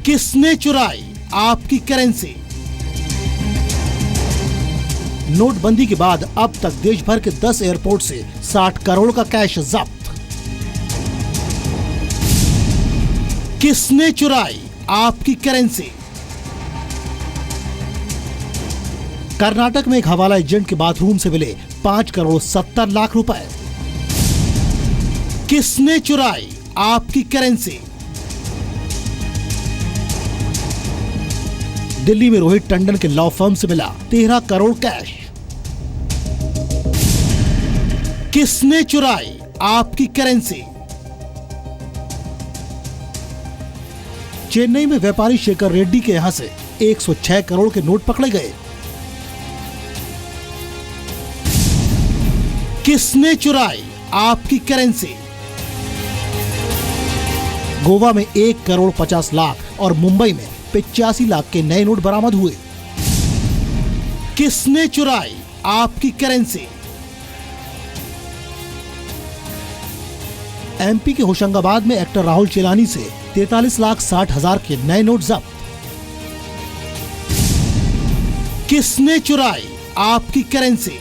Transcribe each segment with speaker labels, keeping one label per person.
Speaker 1: किसने चुराई आपकी करेंसी? नोटबंदी के बाद अब तक देश भर के 10 एयरपोर्ट से 60 करोड़ का कैश जब्त। किसने चुराई आपकी करेंसी? कर्नाटक में एक हवाला एजेंट के बाथरूम से मिले 5 करोड़ 70 लाख रुपए। किसने चुराई आपकी करेंसी? दिल्ली में रोहित टंडन के लॉ फर्म से मिला 13 करोड़ कैश। किसने चुराई आपकी करेंसी? चेन्नई में व्यापारी शेखर रेड्डी के यहां से 106 करोड़ के नोट पकड़े गए। किसने चुराई आपकी करेंसी? गोवा में 1 करोड़ 50 लाख और मुंबई में 85 लाख के नए नोट बरामद हुए। किसने चुराई आपकी करेंसी? एमपी के होशंगाबाद में एक्टर राहुल चेलानी से 43 लाख 60 हजार के नए नोट जब्त। किसने चुराई आपकी करेंसी?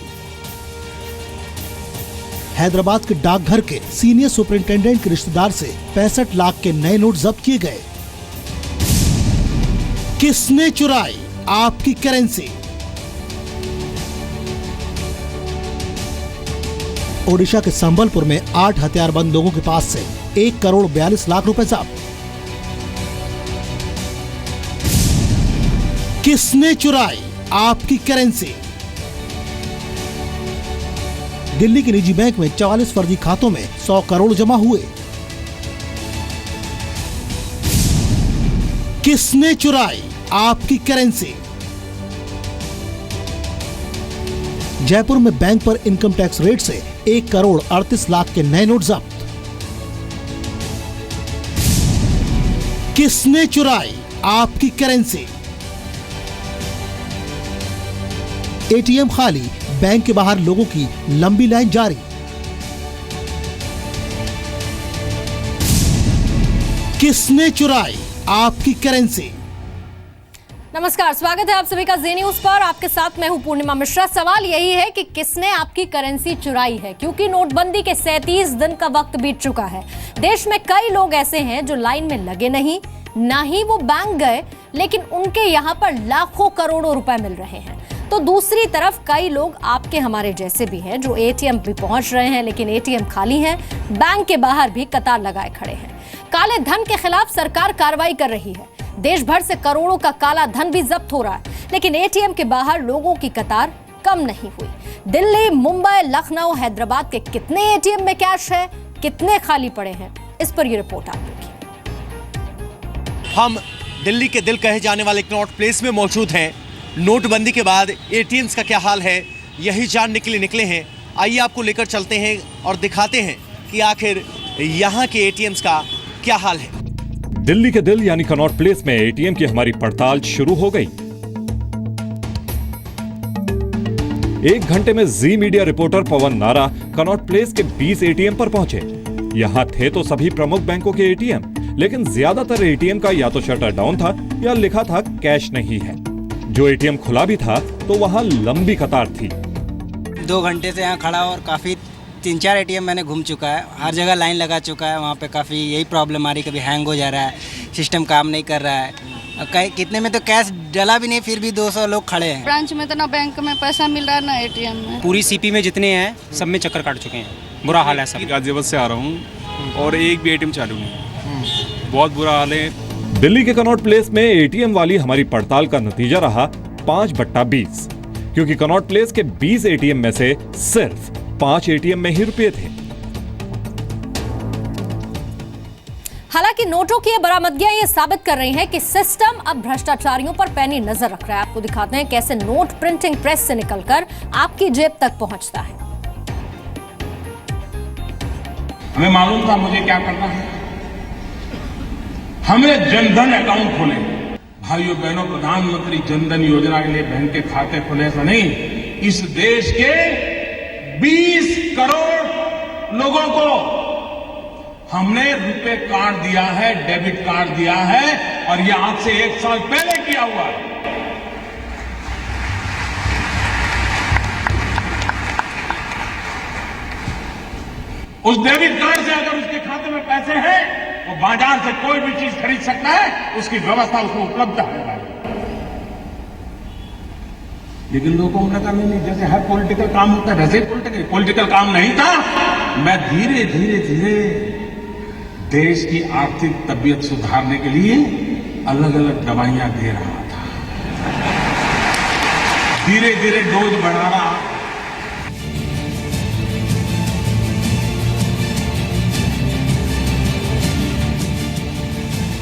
Speaker 1: हैदराबाद के डाकघर के सीनियर सुपरिंटेंडेंट के रिश्तेदार से 65 लाख के नए नोट जब्त किए गए। किसने चुराई आपकी करेंसी? ओडिशा के संबलपुर में 8 हथियारबंद लोगों के पास से 1 करोड़ 42 लाख रुपए जब्त। किसने चुराई आपकी करेंसी? दिल्ली के निजी बैंक में 44 फर्जी खातों में 100 करोड़ जमा हुए। किसने चुराई आपकी करेंसी? जयपुर में बैंक पर इनकम टैक्स रेट से 1 करोड़ 38 लाख के नए नोट जब्त। किसने चुराई आपकी करेंसी? एटीएम खाली, बैंक के बाहर लोगों की लंबी लाइन जारी। किसने चुराई आपकी करेंसी?
Speaker 2: नमस्कार, स्वागत है आप सभी का जी न्यूज पर। आपके साथ मैं हूं पूर्णिमा मिश्रा। सवाल यही है कि किसने आपकी करेंसी चुराई है, क्योंकि नोटबंदी के 37 दिन का वक्त बीत चुका है। देश में कई लोग ऐसे हैं जो लाइन में लगे नहीं, ना ही वो बैंक गए, लेकिन उनके यहाँ पर लाखों करोड़ों रुपए मिल रहे हैं। तो दूसरी तरफ कई लोग आपके हमारे जैसे भी हैं जो एटीएम भी पहुंच रहे हैं, लेकिन एटीएम खाली हैं, बैंक के बाहर भी कतार लगाए खड़े हैं। काले धन के खिलाफ सरकार कार्रवाई कर रही है। देश भर से करोड़ों का काला धन भी जब्त हो रहा है, लेकिन एटीएम के बाहर लोगों की कतार कम नहीं हुई। दिल्ली, मुंबई, लखनऊ, हैदराबाद के कितने एटीएम में कैश है, कितने खाली पड़े हैं, इस पर ये रिपोर्ट आप देखिए।
Speaker 3: हम दिल्ली के दिल कहे जाने वाले कनॉट प्लेस में मौजूद हैं। नोटबंदी के बाद एटीएम्स का क्या हाल है, यही जानने के लिए निकले हैं। आइए आपको लेकर चलते हैं और दिखाते हैं कि आखिर यहाँ के एटीएम्स का क्या हाल है।
Speaker 4: दिल्ली के दिल यानी कनॉट प्लेस में एटीएम की हमारी पड़ताल शुरू हो गई। 1 घंटे में जी मीडिया रिपोर्टर पवन नारा कनॉट प्लेस के 20 एटीएम पर पहुंचे। यहाँ थे तो सभी प्रमुख बैंकों के एटीएम, लेकिन ज्यादातर एटीएम का या तो शटर डाउन था या लिखा था कैश नहीं है। जो एटीएम खुला भी था तो वहाँ लंबी कतार थी।
Speaker 5: 2 घंटे से यहाँ खड़ा और काफी 3-4 एटीएम मैंने घूम चुका है, हर जगह लाइन लगा चुका है। वहाँ पे काफ़ी यही प्रॉब्लम आ रही, कभी हैंग हो जा रहा है, सिस्टम काम नहीं कर रहा है। कितने में तो कैश डला भी नहीं, फिर भी 200 लोग खड़े हैं।
Speaker 6: ब्रांच में तो ना बैंक में पैसा मिल रहा है ना एटीएम में।
Speaker 7: पूरी सीपी में जितने हैं सब में चक्कर काट चुके हैं, बुरा हाल है सब।
Speaker 8: गाजियाबाद से आ रहा हूँ और एक भी एटीएम चालू नहीं, बहुत बुरा हाल है।
Speaker 4: दिल्ली के कनॉट प्लेस में एटीएम वाली हमारी पड़ताल का नतीजा रहा 5/20, क्योंकि कनॉट प्लेस के 20 एटीएम में से सिर्फ 5 एटीएम में ही रुपए थे।
Speaker 2: हालांकि नोटों की बरामदगियां ये साबित कर रही हैं कि सिस्टम अब भ्रष्टाचारियों पर पैनी नजर रख रहा है। आपको दिखाते हैं कैसे नोट प्रिंटिंग प्रेस से निकलकर आपकी जेब तक पहुंचता है।
Speaker 9: हमें मालूम था मुझे क्या करना है। हमने जनधन अकाउंट खोले। भाइयों बहनों, प्रधानमंत्री जनधन योजना के लिए बैंक के खाते खोले ऐसा नहीं, इस देश के 20 करोड़ लोगों को हमने रुपए कार्ड दिया है, डेबिट कार्ड दिया है, और ये आज से 1 साल पहले किया हुआ है। उस डेबिट कार्ड से अगर उसके खाते में पैसे हैं, वो बाजार से कोई भी चीज खरीद सकता है, उसकी व्यवस्था उसको उपलब्ध है। लेकिन लोगों ने कहा नहीं, जैसे हर पॉलिटिकल काम होता है वैसे ही पॉलिटिकल काम नहीं था। मैं धीरे धीरे धीरे देश की आर्थिक तबीयत सुधारने के लिए अलग अलग दवाइयां दे रहा था, धीरे धीरे डोज बढ़ा रहा।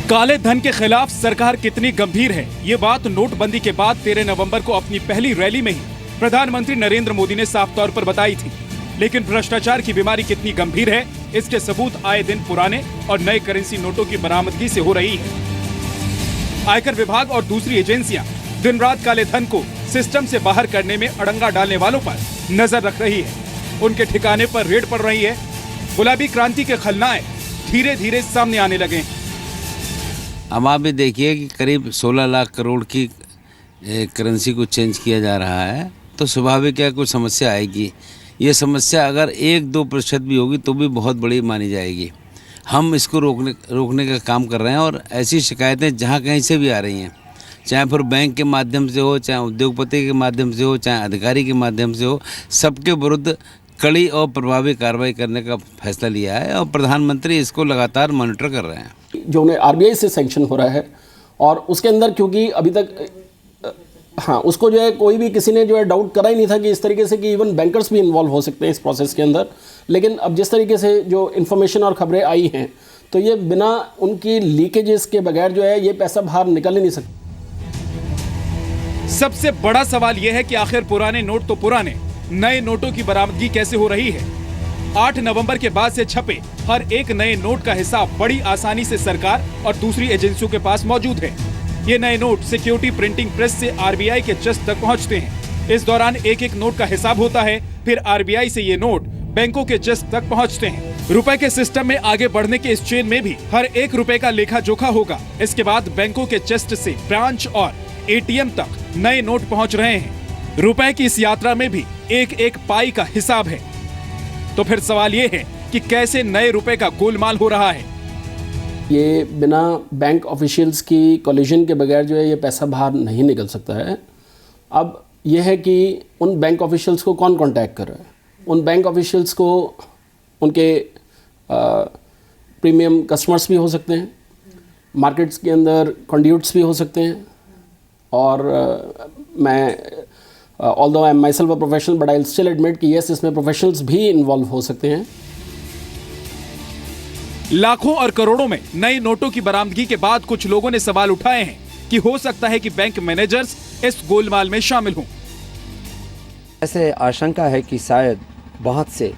Speaker 10: काले धन के खिलाफ सरकार कितनी गंभीर है, ये बात नोटबंदी के बाद 13 नवंबर को अपनी पहली रैली में ही प्रधानमंत्री नरेंद्र मोदी ने साफ तौर पर बताई थी। लेकिन भ्रष्टाचार की बीमारी कितनी गंभीर है, इसके सबूत आए दिन पुराने और नए करेंसी नोटों की बरामदगी से हो रही है। आयकर विभाग और दूसरी एजेंसियां दिन रात काले धन को सिस्टम से बाहर करने में अड़ंगा डालने वालों पर नजर रख रही है। उनके ठिकाने पर रेड पड़ रही है। गुलाबी क्रांति के खलनायक धीरे धीरे सामने आने लगे हैं।
Speaker 11: अब आप भी देखिए कि करीब 16 लाख करोड़ की करेंसी को चेंज किया जा रहा है, तो स्वाभाविक है कुछ समस्या आएगी। ये समस्या अगर 1-2% भी होगी तो भी बहुत बड़ी मानी जाएगी। हम इसको रोकने का काम कर रहे हैं और ऐसी शिकायतें जहाँ कहीं से भी आ रही हैं, चाहे फिर बैंक के माध्यम से हो, चाहे उद्योगपति के माध्यम से हो, चाहे अधिकारी के माध्यम से हो, सबके विरुद्ध कड़ी और प्रभावी कार्रवाई करने का फैसला लिया है और प्रधानमंत्री इसको लगातार मॉनिटर कर रहे हैं।
Speaker 12: जो उन्हें आरबीआई से सैंक्शन हो रहा है और उसके अंदर क्योंकि अभी तक उसको जो है कोई भी किसी ने जो है डाउट करा ही नहीं था कि इस तरीके से कि इवन बैंकर्स भी इन्वॉल्व हो सकते हैं इस प्रोसेस के अंदर। लेकिन अब जिस तरीके से जो इन्फॉर्मेशन और खबरें आई हैं, तो ये बिना उनकी लीकेजेस के बगैर जो है ये पैसा बाहर निकल ही नहीं सकता।
Speaker 10: सबसे बड़ा सवाल यह है कि आखिर पुराने नोट तो पुराने, नए नोटों की बरामदगी कैसे हो रही है। 8 नवंबर के बाद से छपे हर एक नए नोट का हिसाब बड़ी आसानी से सरकार और दूसरी एजेंसियों के पास मौजूद है। ये नए नोट सिक्योरिटी प्रिंटिंग प्रेस से आरबीआई के जस्ट तक पहुंचते हैं। इस दौरान एक एक नोट का हिसाब होता है, फिर आरबीआई से ये नोट बैंकों के जस्ट तक पहुंचते हैं। रुपए के सिस्टम में आगे बढ़ने के इस चेन में भी हर एक रुपए का लेखा जोखा होगा। इसके बाद बैंकों के चेस्ट से ब्रांच और एटीएम तक नए नोट पहुंच रहे हैं। रुपए की इस यात्रा में भी एक एक पाई का हिसाब है। तो फिर सवाल ये है कि कैसे नए रुपए का गोलमाल हो रहा है।
Speaker 12: ये बिना बैंक ऑफिशियल्स की कोलिजन के बगैर जो है ये पैसा बाहर नहीं निकल सकता है। अब ये है कि उन बैंक ऑफिशियल्स को कौन कांटेक्ट कर रहा है। उन बैंक ऑफिशियल्स को उनके प्रीमियम कस्टमर्स भी हो सकते हैं, मार्केट्स के अंदर कंड्यूट्स भी हो सकते हैं। और मैं although I am myself a professional, but I'll still admit कि yes, इसमें प्रोफेशनल्स भी इन्वॉल्व हो सकते हैं।
Speaker 10: लाखों और करोड़ों में नए नोटों की बरामदगी के बाद कुछ लोगों ने सवाल उठाए हैं कि हो सकता है कि बैंक मैनेजर्स इस गोलमाल में शामिल हों।
Speaker 13: ऐसे आशंका है कि शायद बहुत से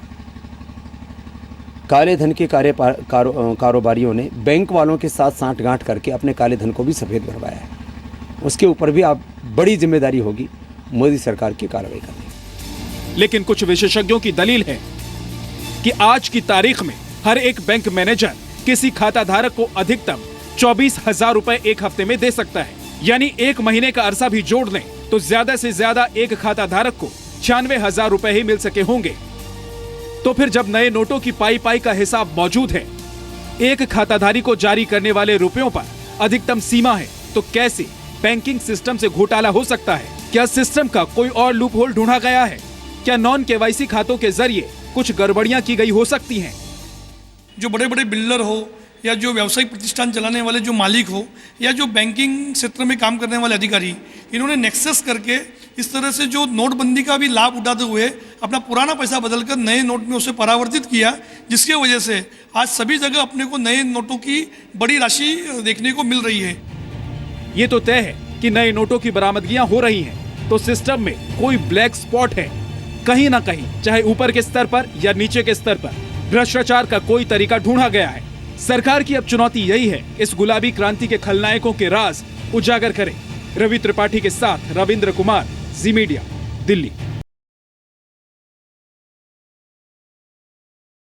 Speaker 13: काले धन के कारोबारियों ने बैंक वालों के साथ सांठगांठ करके अपने काले धन को भी सफेद करवाया है। उसके ऊपर भी अब बड़ी जिम्मेदारी होगी मोदी सरकार की कार्रवाई करनी।
Speaker 10: लेकिन कुछ विशेषज्ञों की दलील है कि आज की तारीख में हर एक बैंक मैनेजर किसी खाता धारक को अधिकतम 24,000 रुपए एक हफ्ते में दे सकता है। यानी एक महीने का अरसा भी जोड़ लें तो ज्यादा से ज्यादा एक खाता धारक को 96,000 रुपए ही मिल सके होंगे। तो फिर जब नए नोटों की पाई पाई का हिसाब मौजूद है, एक खाताधारी को जारी करने वाले रुपयों पर अधिकतम सीमा है, तो कैसे बैंकिंग सिस्टम से घोटाला हो सकता है? क्या सिस्टम का कोई और लूप होल ढूंढा गया है? क्या नॉन केवाईसी खातों के जरिए कुछ गड़बड़ियां की गई हो सकती हैं?
Speaker 14: जो बड़े बड़े बिल्डर हो या जो व्यावसायिक प्रतिष्ठान चलाने वाले जो मालिक हो या जो बैंकिंग क्षेत्र में काम करने वाले अधिकारी, इन्होंने नेक्सस करके इस तरह से जो नोटबंदी का भी लाभ उठाते हुए अपना पुराना पैसा बदलकर नए नोट में उसे परावर्तित किया, जिसकी वजह से आज सभी जगह अपने को नए नोटों की बड़ी राशि देखने को मिल रही है।
Speaker 10: ये तो तय है कि नए नोटों की बरामदगियां हो रही हैं, तो सिस्टम में कोई ब्लैक स्पॉट है कहीं ना कहीं, चाहे ऊपर के स्तर पर या नीचे के स्तर पर। भ्रष्टाचार का कोई तरीका ढूंढा गया है। सरकार की अब चुनौती यही है, इस गुलाबी क्रांति के खलनायकों के राज उजागर करें। रवि त्रिपाठी के साथ रविंद्र कुमार, जी मीडिया, दिल्ली।